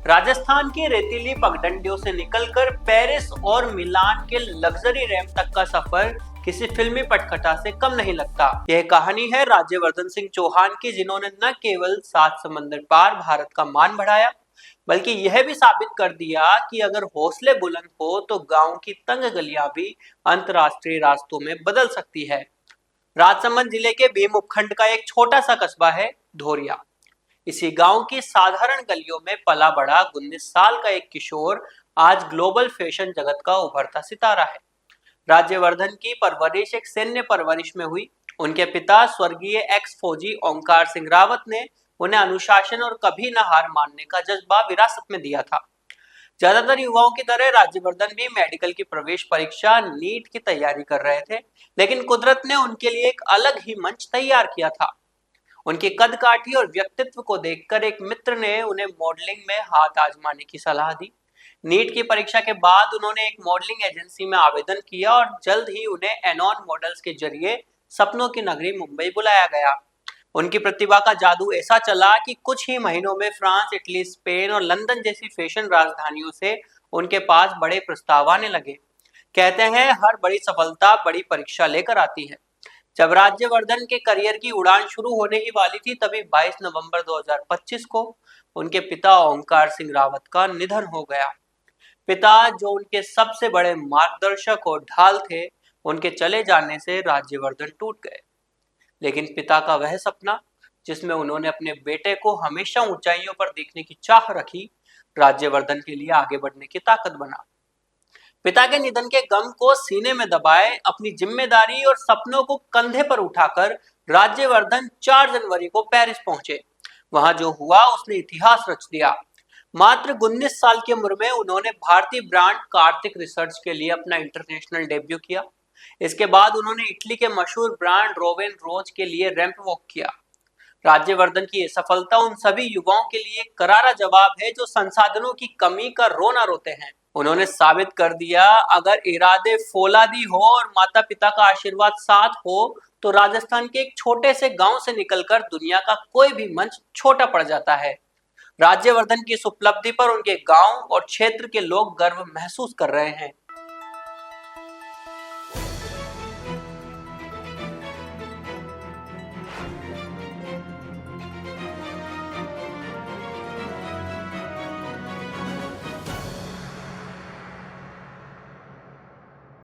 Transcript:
राजस्थान की रेतीली पगडंडियों से निकलकर पेरिस और मिलान के लग्जरी रैंप तक का सफर किसी फिल्मी पटकथा से कम नहीं लगता। यह कहानी है राज्यवर्धन सिंह चौहान की, जिन्होंने न केवल 7 समंदर पार भारत का मान बढ़ाया, बल्कि यह भी साबित कर दिया कि अगर हौसले बुलंद हो तो गांव की तंग गलियां भी अंतरराष्ट्रीय रास्तों में बदल सकती है। राजसमंद जिले के भीम उपखंड का एक छोटा सा कस्बा है धोरिया। इसी गांव की साधारण गलियों में पला बड़ा 19 साल का एक किशोर आज ग्लोबल फैशन जगत का उभरता सितारा है। राज्यवर्धन की परवरिश एक सैन्य परवरिश में हुई। उनके पिता स्वर्गीय एक्स फौजी ओंकार सिंह रावत ने उन्हें अनुशासन और कभी न हार मानने का जज्बा विरासत में दिया था। ज्यादातर युवाओं की तरह राज्यवर्धन भी मेडिकल की प्रवेश परीक्षा नीट की तैयारी कर रहे थे, लेकिन कुदरत ने उनके लिए एक अलग ही मंच तैयार किया था। उनकी कद काठी और व्यक्तित्व को देखकर एक मित्र ने उन्हें मॉडलिंग में हाथ आजमाने की सलाह दी। नीट की परीक्षा के बाद उन्होंने एक मॉडलिंग एजेंसी में आवेदन किया और जल्द ही उन्हें एनॉन मॉडल्स के जरिए सपनों की नगरी मुंबई बुलाया गया। उनकी प्रतिभा का जादू ऐसा चला कि कुछ ही महीनों में फ्रांस, इटली, स्पेन और लंदन जैसी फैशन राजधानियों से उनके पास बड़े प्रस्ताव आने लगे। कहते हैं हर बड़ी सफलता बड़ी परीक्षा लेकर आती है। जब राज्यवर्धन के करियर की उड़ान शुरू होने ही वाली थी, तभी 22 नवंबर 2025 को उनके पिता ओंकार सिंह रावत का निधन हो गया। पिता जो उनके सबसे बड़े मार्गदर्शक और ढाल थे, उनके चले जाने से राज्यवर्धन टूट गए। लेकिन पिता का वह सपना जिसमें उन्होंने अपने बेटे को हमेशा ऊंचाइयों पर देखने की चाह रखी, राज्यवर्धन के लिए आगे बढ़ने की ताकत बना। पिता के निधन के गम को सीने में दबाए अपनी जिम्मेदारी और सपनों को कंधे पर उठाकर राज्यवर्धन 4 जनवरी को पेरिस पहुंचे। वहां जो हुआ उसने इतिहास रच दिया। मात्र 19 साल की उम्र में उन्होंने भारतीय ब्रांड कार्तिक रिसर्च के लिए अपना इंटरनेशनल डेब्यू किया। इसके बाद उन्होंने इटली के मशहूर ब्रांड रोवेन रोज के लिए रैंप वॉक किया। राज्यवर्धन की यह सफलता उन सभी युवाओं के लिए करारा जवाब है जो संसाधनों की कमी का रोना रोते हैं। उन्होंने साबित कर दिया, अगर इरादे फौलादी हो और माता पिता का आशीर्वाद साथ हो तो राजस्थान के एक छोटे से गांव से निकलकर दुनिया का कोई भी मंच छोटा पड़ जाता है। राज्यवर्धन की इस उपलब्धि पर उनके गांव और क्षेत्र के लोग गर्व महसूस कर रहे हैं।